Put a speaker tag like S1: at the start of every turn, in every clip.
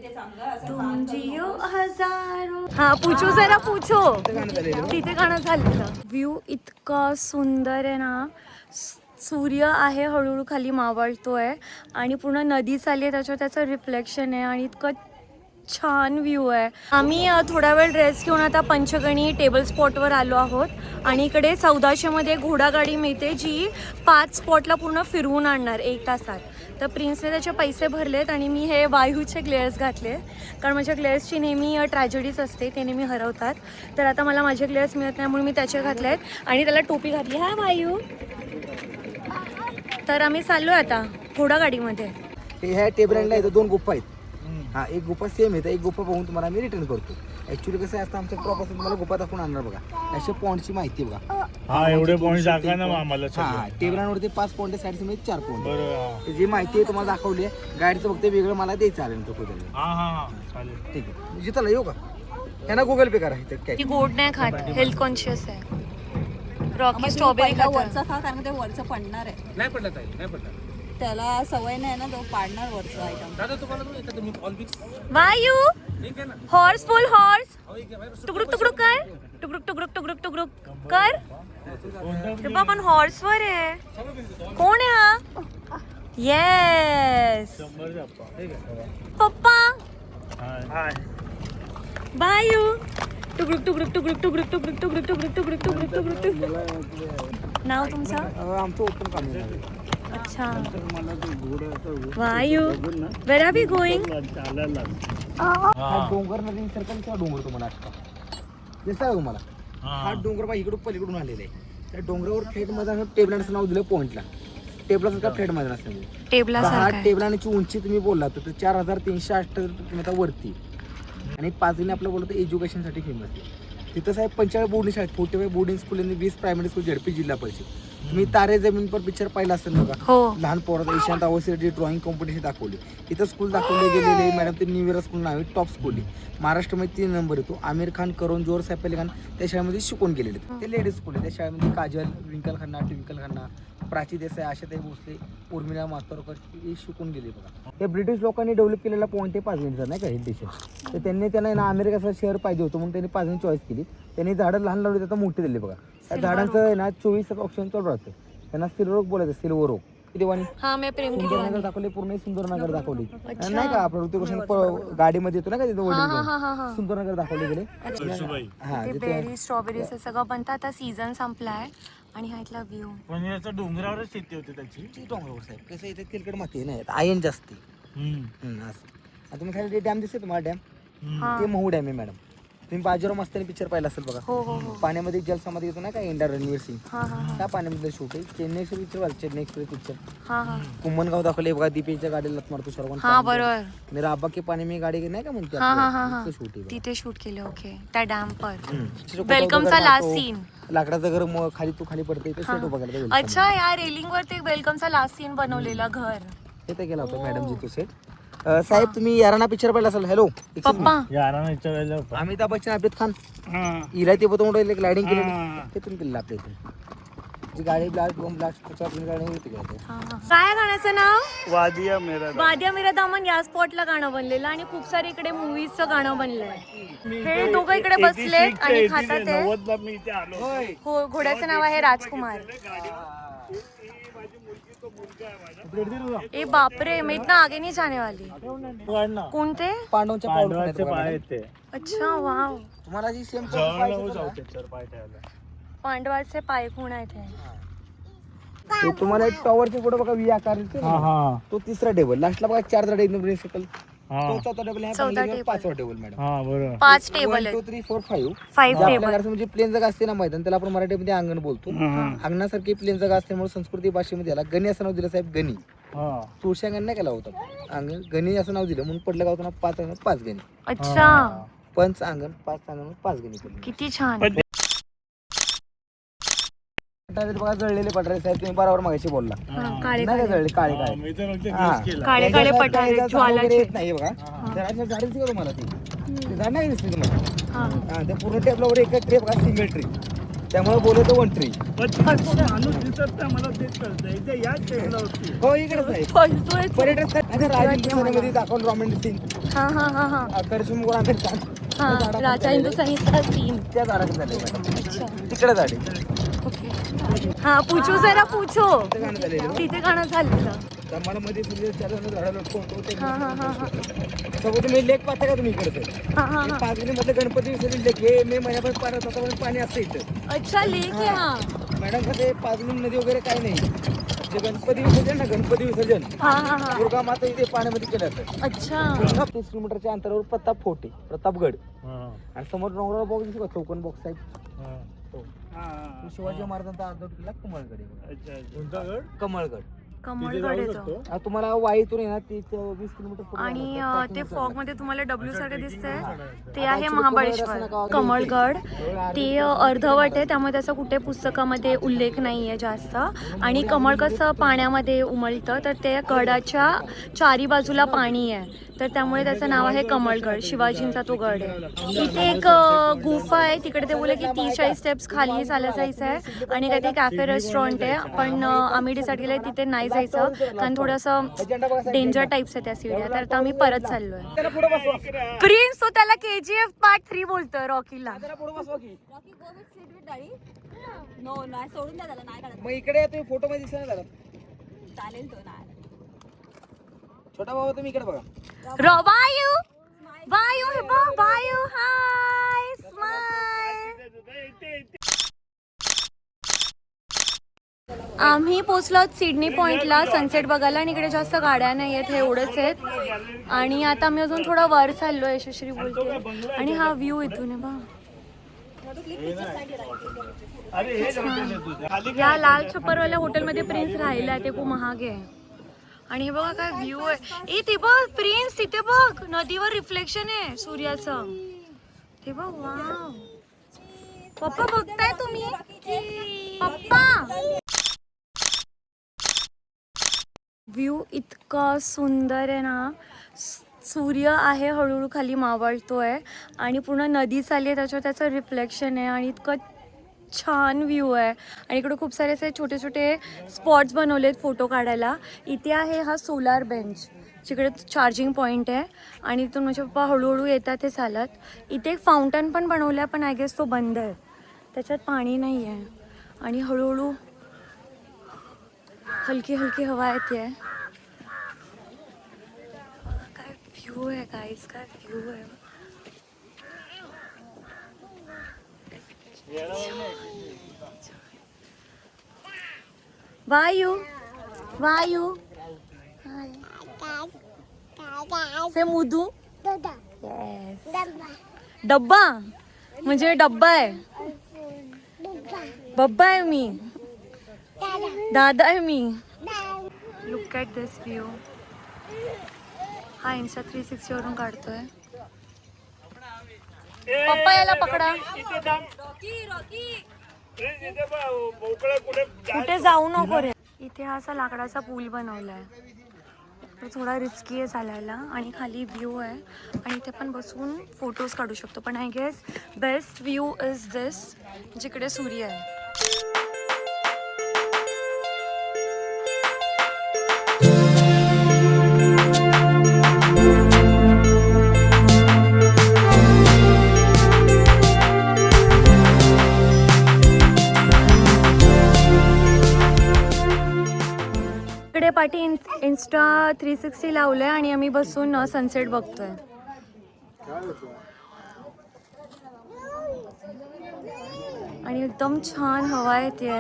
S1: तुम जियो हजारो. हा पूछो जरा पूछो. तिथे गाणं झालेलं. व्ह्यू इतका सुंदर आहे ना. सूर्य आहे हळूहळू खाली मावळतोय आणि पूर्ण नदी चालली आहे त्याच्यावर त्याचं रिफ्लेक्शन आहे आणि इतकं छान व्ह्यू आहे. आम्ही थोडा वेळ ड्रेस घेऊन आता पंचगणी टेबल स्पॉटवर आलो आहोत आणि इकडे 1400 मध्ये घोडागाडी मिळते जी 5 स्पॉटला पूर्ण फिरवून आणणार 1 तासात. तर प्रिन्सने त्याचे पैसे भरलेत आणि मी हे वायूचे ग्लेअर्स घातले कारण माझ्या ग्लेअर्सची नेहमी ट्रॅजेडीज असते, ते नेहमी हरवतात. तर आता मला माझे ग्लेअर्स मिळत नाही म्हणून मी त्याचे घातले आहेत आणि त्याला टोपी घातली. हा वायू. तर आम्ही चाललो आता घोडागाडीमध्ये.
S2: ह्या टेबलला इथं 2 गुफा आहेत. हा एक गुफा सेम आहे, एक गुफा बघून तुम्हाला मी रिटर्न करतो. ऍक्च्युली कसं असतं आमच्या क्रॉप असं तुम्हाला गुफा दाखवून आणणार बघा. अशा पॉइंटची माहिती बघा.
S3: हा एवढे पॉइंट दाखवा ना आम्हाला.
S2: हा टेबलांवरती 5 पॉइंट आहे, साईडचे 4 पॉइंट. बरोबर. जी माहिती आहे तुम्हाला दाखवली आहे गाडीचं फक्त वेगळं मला द्यायचं आलं तो कुठे.
S3: हा चालेल
S2: ठीक आहे. जिथं येऊ का यांना गुगल पे करा. इथं काय
S1: गोड नाही खात, हेल्थ कॉन्शियस आहे. रॉकी स्ट्रॉबेरी
S4: वरचं खा कारण ते वरचं पडणार आहे.
S3: नाही पडलं ताई, नाही पडलं.
S4: त्याला सवय नाही ना, तो पाडणार वरचं आयटम.
S3: दादा तुम्हाला तुम्ही ऑल बिक्स
S1: वायू
S3: ठीक आहे ना.
S1: हॉर्स फुल हॉर्स.
S3: ठीक आहे.
S1: टुकरुक टुकरुक कर. टुकरुक टुकरुक टुकरुक टुकरुक कर. ते पण हॉर्स वर आहे. कोण आहे हा? Yes papa.
S3: हाय.
S1: वायू टुकरुक टुकरुक टुकरुक टुकरुक टुकरुक टुकरुक टुकरुक टुकरुक टुकरुक टुकरुक. नाव तुमचं?
S2: आमचं ओपन काम आहे.
S1: अच्छा. वायू वेर आर वी गोइंग?
S2: हा डोंगर नदी सर्कलचा डोंगर तुम्हाला असतो दिसत आहे तुम्हाला. हा डोंगर बा इकडून पलीकडून आलेला आहे. त्या डोंगरावर फ्लेट मध्ये टेबलाचं नाव दिलं पॉइंटला. टेबलाचं का फ्लेट मध्ये नसल्यामुळे
S1: टेबला
S2: हा टेबलाची उंची तुम्ही बोलला तर 4368 वरती आणि 5 आपलं बोलतो एज्युकेशनसाठी फेमस आहे. तिथं साहेब 45 बोर्डिंग शाळेत 45 बोर्डिंग स्कूल आणि 20 प्रायमरी स्कूल झडपी जिल्हा परिषद. तुम्ही तारे जमीन पर पिक्चर पाहिला असेल बघा.
S1: हो.
S2: लहान पोरात ईशांत अवस्थेची ड्रॉइंग कॉम्पिटिशन दाखवली. इथं स्कूल दाखवले गेलेले मॅडम ते न्यू स्कूल नाव आहे. टॉप स्कूल आहे महाराष्ट्रामध्ये 3 नंबर येतो. आमिर खान, करण जोहर, सैफ अली खान त्या शाळेमध्ये शिकून गेलेले. ते लेडीज स्कूल आहे. त्या शाळेमध्ये काजल, ट्विंकल खन्ना, प्राची देसाई, आशाताई भोसले, उर्मिला मातोरकर हे शिकून गेले बघा. हे ब्रिटिश लोकांनी डेव्हलप केलेला पॉईंट आहे 5 मिनिटचा नाही का हिल स्टेशन. तर त्यांनी त्यांना ना अमेरिकेचं शहर पाहिजे होतं म्हणून त्यांनी 5 मिनिट चॉईस केली. त्यांनी झाडं लहान लावली आता मोठी दिली बघा. त्या झाडांचं ना 24 ऑप्शन चालू राहतं. त्यांना सिल्वर ओक बोलायचं. सिल्वर ओक देवानी सुंदरनगर दाखवले. पूर्ण सुंदरनगर दाखवली नाही का. आपण ऋतिक गाडीमध्ये येतो ना का तिथे वडील सुंदरनगर दाखवले गेले.
S1: बेरी स्ट्रॉबेरी सगळं बनतं. आता सीझन संपलाय आणि हा इथला व्ह्यू.
S3: पण याचा डोंगरावरच शेती होती त्याची.
S2: ती डोंगरावर साहेब कसं इथे तेलकट माती नाही आयन जास्त. आता तुम्ही खाली डॅम दिसते तुम्हाला. डॅम ते महू डॅम आहे मॅडम. तुम्ही बाजीराव मस्तानी पिक्चर पाहिला असेल बघा. पाण्यामध्ये जलसमाधी येतो ना का इंडा रणवीर सिंग त्या पाण्यामध्ये शूट आहे. Chennai picture Chennai express picture. कुंभनगाव दाखवले बघा. दीपेच्या गाडीला लत मारतो सर्वांना.
S1: हा बरोबर.
S2: मेरा आब्बा के पाणी में गाडी नाही का म्हणते शूट आहे
S1: तिथे शूट केले. ओके त्या डॅम पर. वेलकमचा लास्ट सीन.
S2: लाकडाचं घर खाली तू खाली पडते ते सेट उभा केला.
S1: अच्छा या रेलिंग वर ते वेलकमचा लास्ट सीन बनवलेला घर.
S2: तिथे गेला होता मॅडम जी तो सेट. साहेब तुम्ही याराना पिक्चर पाहिला असेल. हॅलो
S1: पप्पा.
S2: अमिताभ बच्चन, आबिद खान इला ते बघतो मोठं लायडिंग केली ते तुम्ही केलं आपल्या इथे जी गाडी गाडी होती.
S1: काय गाण्याचं नाव?
S3: वादिया मेरा
S1: वादिया मेरा दामन. या स्पॉटला गाणं बनलेलं आणि खूप सारे इकडे मूवीजचं गाणं बनलंय. हे दोघं इकडे बसलेत आणि खातात ते.
S3: मी इथे आलो.
S1: हो घोड्याचं नाव आहे राजकुमार. ए बापरे मैं इतना आगे नहीं जाने वाली. कौन थे?
S2: पांडवांच्या
S3: पाय ते.
S1: अच्छा वाव.
S2: तुम्हाला जी सेम
S1: पांडवाचे पाय कोण आहेत?
S2: तुम्हाला एक टॉवरचे फोटो बघा. व्ही आकार तो 3रा टेबल. लास्टला बघा 4 टेबल सकल. तो 4था टेबल आहे. 5वा टेबल मॅडम.
S1: 5 टेबल आहेत.
S2: 1 2 3 4 5
S1: 5 टेबल.
S2: म्हणजे प्लेन जागा असते ना मैदान त्याला आपण मराठीमध्ये अंगण बोलतो. अंगणासारखी प्लेन जागा असल्यामुळे संस्कृती भाषेमध्ये याला गणी असं नाव दिलं साहेब. गणी तुळशी अंगण नाही केला होता. अंगण गणी असं नाव दिलं म्हणून पडलं गावताना 5 अंगण 5 गणी.
S1: अच्छा.
S2: 5 अंगण 5 अंगण 5 गणी.
S1: किती छान.
S2: बघा जळलेले पठारे साहेब तुम्ही बरोबर मागाशी बोलला.
S1: काळे
S2: नाही का जळले काळे
S1: काळे काळे पठारे ज्वालाचे
S2: नाही बघा. झाडाची झाड दिसते तुम्हाला. ती झाड नाही दिसते तुम्हाला. त्या पूर्ण टेबलावर एक ट्रे बघा. सिंगल ट्री त्यामुळे बोलतो वन ट्री.
S3: माणूस दिसत नाही मला तेच कळतं इथे याच टेबला होती.
S2: हो इकडेच आहे.
S1: पळतोय तो.
S2: पर्यटन स्थळ राजस्थानमध्ये दाखवून रोमॅन्टिक सीन
S1: हा हा हा हा
S2: करशम गोळा
S1: हा राजा हिंदुस्थानीचा सीन.
S2: त्या झाडात झाले
S1: अच्छा
S2: तिकडे झाले.
S1: ओके हा पूछो जरा पूछो.
S2: तिथे गाणं झालेलं.
S1: तिथे गाणं झालेलं.
S2: तर मला मध्ये तुझे चार जण झाडा लटकवतो ते
S1: हा हा हा हा
S2: सोबत तुम्ही लेक पाहता का तुम्ही इकडे
S1: हा हा हा.
S2: पाचगणी मधलं गणपती विसर्जन लेक हे मे महिन्यापर्यंत पाण्यात आता पाणी असतं इथं.
S1: अच्छा लेक आहे हा.
S2: मॅडम कसं पाचगणी नदी वगैरे काही नाही. जे गणपती विसर्जन ना गणपती विसर्जन
S1: हा हा हा.
S2: दुर्गा माता इथे पाण्यामध्ये केलं जातं.
S1: अच्छा
S2: 30 किलोमीटरच्या अंतरावर प्रताप फोर्ट आहे, प्रतापगड. आणि समोर डोंगरावर बॉक्स दिसतो का चौकोन बॉक्स आहे तो. शिवाजी महाराजांचा अर्धा किल्ला कमळगड आहे.
S3: कोणता गड?
S2: कमळगड.
S1: कमळगड येतो.
S2: तुम्हाला वाईतून आहे ना 20 किलोमीटर पुढे
S1: आणि
S2: जाणार.
S1: ते फॉग मध्ये तुम्हाला डब्ल्यू सारखं दिसतंय ते
S2: आता
S1: आहे
S2: actually
S1: महाबळेश्वर.
S2: कोणाला
S1: कमळगड ते अर्धवट आहे त्यामुळे त्याचा कुठे पुस्तकामध्ये उल्लेख नाही आहे जास्त. आणि कमळ कसं पाण्यामध्ये उमलतं तर ते गडाच्या चारी बाजूला पाणी आहे तर त्यामुळे त्याचं नाव आहे कमळगड. शिवाजींचा तो गड आहे. इथे एक गुफा आहे तिकडे ते बोलले की 30-40 स्टेप्स खाली चालत जायचं आहे आणि काही ते कॅफे रेस्टॉरंट आहे पण आम्ही डिसाईड केलं तिथे नाही जायचं कारण थोडंसं डेंजर टाईप्स आहे त्या सीड्या तर आता आम्ही परत चाललोय.
S2: त्याला पुढे बसवा.
S1: प्रिन्स तो त्याला KGF पार्ट 3 बोलतोय रॉकीला.
S2: त्याला पुढे बसवा की.
S4: Rocky go with sit with daddy. No नाही सोडून द्या त्याला नाही काढत.
S2: मग इकडे तुम्ही फोटो मध्ये दिसणार जरा.
S4: चालेल तो नाही.
S2: छोटा भाऊ तुम्ही इकडे बघा.
S1: वायू वायू हे बघ वायू हाय स्माइल. आम्ही पोचलो सिडनी पॉइंटला सनसेट बघायला आणि इकडे जास्त गाड्या नाही आहेत हे एवढंच आहेत. आणि आता आम्ही अजून थोडा वर चाललोय यशस्वी बोलते आणि हा व्ह्यू इथून आहे बघ. या लाल छप्परवाल्या हॉटेलमध्ये प्रिन्स राहिला ते खूप महाग आहे. आणि हे बघा काय व्ह्यू आहे. ए ते बघ प्रिन्स तिथे बघ नदीवर रिफ्लेक्शन आहे सूर्याचं. ते बघ वाव. पप्पा बघताय तुम्ही पप्पा. व्ह्यू इतका सुंदर आहे ना. सूर्य आहे हळूहळू खाली मावळतोय आणि पूर्ण नदी चालली आहे त्याच्यावर त्याचं रिफ्लेक्शन आहे आणि इतकं छान व्ह्यू आहे. आणि इकडे खूप सारे असे छोटे छोटे स्पॉट्स बनवलेत फोटो काढायला. इथे आहे हा सोलार बेंच जिकडे चार्जिंग पॉईंट आहे आणि इथून माझे पप्पा हळूहळू येतात ते चालत. इथे एक फाउंटन पण बनवलं आहे पण आय गेस तो बंद आहे त्याच्यात पाणी नाही आहे. आणि हळूहळू हलकी हलकी हवा येते. काय व्ह्यू आहे गाईज काय व्ह्यू आहे. वायू वायू से मुदू डब्बा म्हणजे डब्बा आहे. बब्बा आहे मी दादा आहे मी. Look at this view. हा Insta 360 वरून काढतोय. पप्पा याला पकडा. कुठे जाऊ नको रे. इथे हा असा लाकडाचा पूल बनवलाय तो थोडा रिस्की आहे चालायला आणि खाली व्ह्यू आहे आणि इथे पण बसून फोटोज काढू शकतो पण I guess best view is this जिकडे सूर्य आहे. इकडे पाठी Insta 360 लावलंय आणि आम्ही बसून सनसेट बघतोय. आणि एकदम छान हवा येते.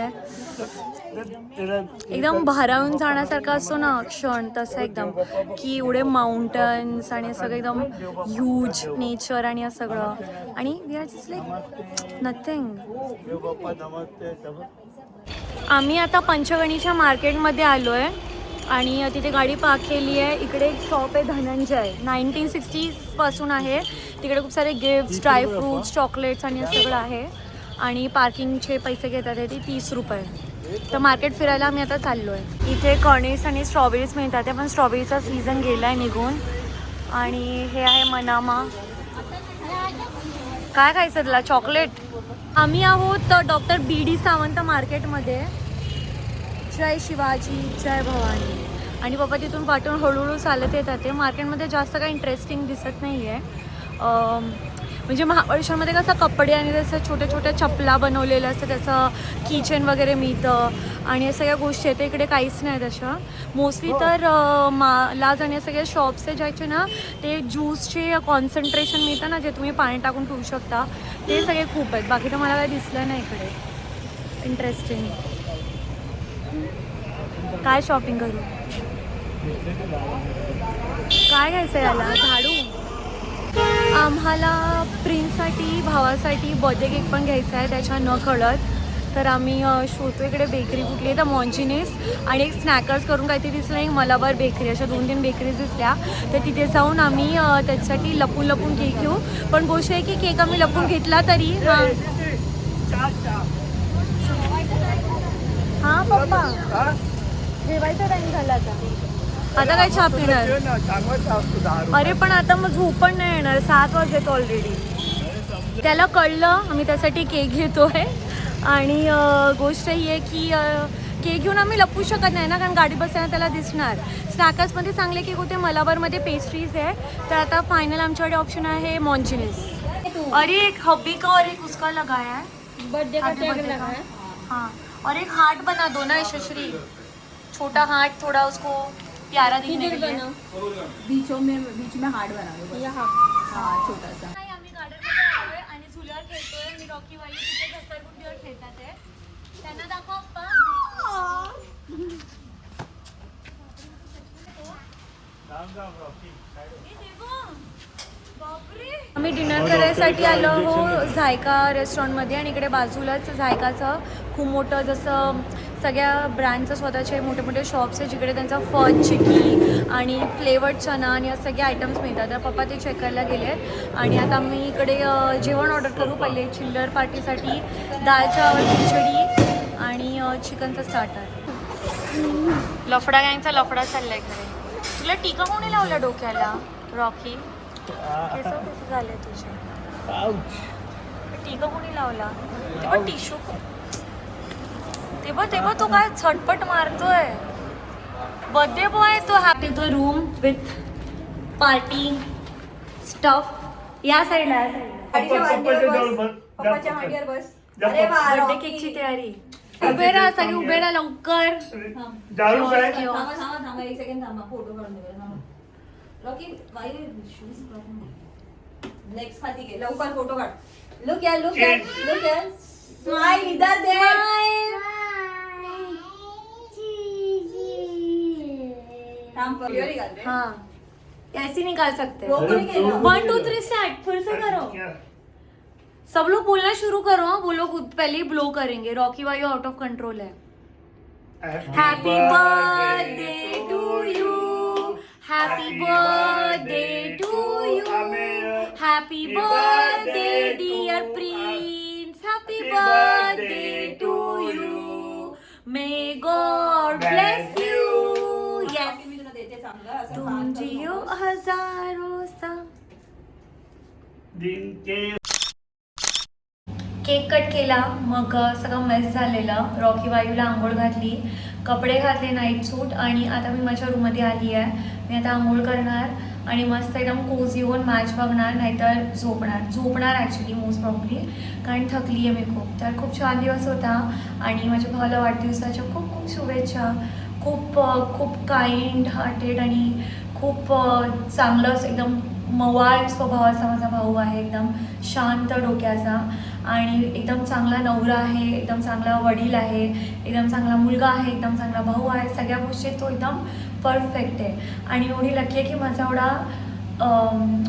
S1: एकदम भारावून जाण्यासारखा असतो ना क्षण तसं एकदम की एवढे माउंटन्स आणि सगळं एकदम ह्यूज नेचर आणि असं सगळं आणि we are just like nothing. आम्ही आता पंचगणीच्या मार्केटमध्ये आलो आहे आणि तिथे गाडी पार्क केली आहे. इकडे एक शॉप आहे धनंजय 1960s पासून आहे. तिकडे खूप सारे गिफ्ट्स ड्रायफ्रूट्स चॉकलेट्स आणि सगळं आहे आणि पार्किंगचे पैसे घेतात ते 30 रुपये. तर मार्केट फिरायला आम्ही आता चाललो आहे. इथे कणीस आणि स्ट्रॉबेरीज मिळतात पण स्ट्रॉबेरीचा सीझन गेला आहे निघून. आणि हे आहे मनामा. काय खायचं तुला चॉकलेट. आम्ही आहोत डॉक्टर BD सावंत मार्केटमध्ये. जय शिवाजी जय भवानी. आणि पप्पा तिथून पाठवून हळूहळू चालत येतात. ते मार्केटमध्ये जास्त काही इंटरेस्टिंग दिसत नाही आहे. म्हणजे महाबळेश्वरमध्ये कसं कपडे आणि त्याचं छोट्या छोट्या चपला बनवलेलं असतं, त्याचं किचन वगैरे मिळतं आणि या सगळ्या गोष्टी आहेत. इकडे काहीच नाही तशा. मोस्टली तर मालाज आणि सगळे शॉप्स आहे ज्याचे ना ते ज्यूसचे कॉन्सन्ट्रेशन मिळतं ना, जे तुम्ही पाणी टाकून ठेवू शकता, ते सगळे खूप आहेत. बाकी तर मला काही दिसलं नाही इकडे इंटरेस्टिंग. काय शॉपिंग करू? काय घ्यायचं याला? झाडू. आम्हाला प्रिन्ससाठी भावासाठी बर्थडे केक पण घ्यायचा आहे त्याच्या न कळत. तर आम्ही शोधतो इकडे बेकरी कुठली आहे. तर मॉन्जिनेस आणि एक स्नॅकर्स करून काहीतरी दिसलं, एक मलाबार बेकरी, अशा 2-3 बेकरीज दिसल्या. तर तिथे जाऊन आम्ही त्याच्यासाठी लपून केक घेऊ. पण गोष्ट आहे की केक आम्ही लपून घेतला तरी हां पप्पा जेवायचा टाईम झाला आता काय चहा पिणार? अरे पण आता मग झोप पण नाही येणार, 7 वाजलेत ऑलरेडी. त्याला कळलं आम्ही त्यासाठी केक घेतोय. आणि गोष्ट ही आहे की केक घेऊन आम्ही लपू शकत नाही ना, कारण गाडी बसताना त्याला दिसणार. स्नॅकर्समध्ये चांगले केक होते, मलाबारमध्ये पेस्ट्रीज आहे. तर आता फायनल आमच्याकडे ऑप्शन आहे मॉन्जिनेस. अरे एक हब्बी का और एक उसका लगाया है बर्थडे का. हाँ और एक हार्ट बना दो ना यशस्वी, छोटा हार्ट, थोड़ा उसको प्यारा दिखने के लिए.
S4: बीच में हार्ट बना दो. हाँ छोटा सा.
S1: आम्ही गार्डनमध्ये आलोय आणि झुल्यावर खेळतोय. मी रॉकी वाली तिथे घसरगुंडीवर खेळतात आहे. त्यांना दाखव अप्पा. आम्ही डिनर करायसाठी आलो हो झायका रेस्टॉरंटमध्ये. आणि इकडे बाजूलाच झायकाचं खूप मोठं जसं सगळ्या ब्रँडचं स्वतःचे मोठे मोठे शॉप्स आहे, जिकडे त्यांचा फज चिकी आणि फ्लेवर्ड चना आणि या सगळे आयटम्स मिळतात. तर पप्पा ते चेक करायला गेले. आणि आता आम्ही इकडे जेवण ऑर्डर करू. पहिले चिल्लर पार्टीसाठी दाल चावल खिचडी आणि चिकनचं स्टार्टर. लफडा गँगचा लफडा चाललाय इकडे. तुला टीका कोणी लावला डोक्याला रॉकी? केस कसे झाले तुझे? टीका कोणी लावला? ते पण टिश्यू. ते बघ तो काय झटपट मारतोय. बर्थडे बॉय तो. हॅपी तो रूम विथ पार्टी स्टफ. या साईडला
S4: पप्पाच्या मांडीवर बस. अरे
S1: बर्थडे केकची तयारी. उभे राहा सगळे, उभे राहा लवकर.
S4: थांबा 1 सेकंड थांबा, फोटो काढून दे. रॉकी लेग्स खाली घे, लवकर फोटो काढ. लुक या स्माइल. इधर दे.
S1: हाँ ऐसे निकाल सकते हैं.
S4: रोको नहीं खेलना.
S1: 1 2 3 स्टार्ट. फिर से करो. सब लोग बोलना शुरू करो. वो लोग पहले ही ब्लो करेंगे. Rocky Vayu out of control है. Happy birthday to you. Happy birthday to you. Happy birthday dear Prince. Happy birthday to you. May God bless you. Yes तुम जियो हजारों सा. केक कट केला. मग सगळं मेस झालेलं. रॉकी वायूला आंघोळ घातली, कपडे घातले नाईट सूट. आणि आता मी माझ्या रूममध्ये आली आहे. मी आता आंघोळ करणार आणि मस्त एकदम कोझी होऊन मॅच बघणार, नाहीतर झोपणार ॲक्च्युली मोस्ट प्रॉब्ली, कारण थकली आहे मी खूप. तर खूप छान दिवस होता. आणि माझ्या भावाला वाढदिवसाच्या खूप खूप शुभेच्छा. खूप काइंड हार्टेड आणि खूप चांगलं एकदम मवाळ स्वभावाचा माझा भाऊ आहे. एकदम शांत डोक्याचा आणि एकदम चांगला नवरा आहे, एकदम चांगला वडील आहे, एकदम चांगला मुलगा आहे, एकदम चांगला भाऊ आहे. सगळ्या गोष्टीत तो एकदम परफेक्ट आहे. आणि एवढी लकी आहे की माझा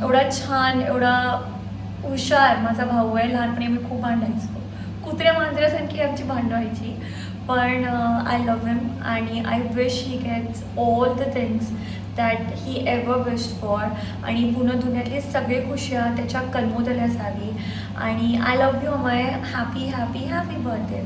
S1: एवढा छान, एवढा हुशार माझा भाऊ आहे. लहानपणी आम्ही खूप भांडायचो, कुत्र्या मांजऱ्यासारखी आमची भांडणं व्हायची. पण आय लव्ह हिम आणि I wish he gets all the things that he ever wished for. आणि पूर्ण दुनियातली सगळी खुशिया त्याच्या कलमोदले असावी. आणि I love you my happy happy happy birthday.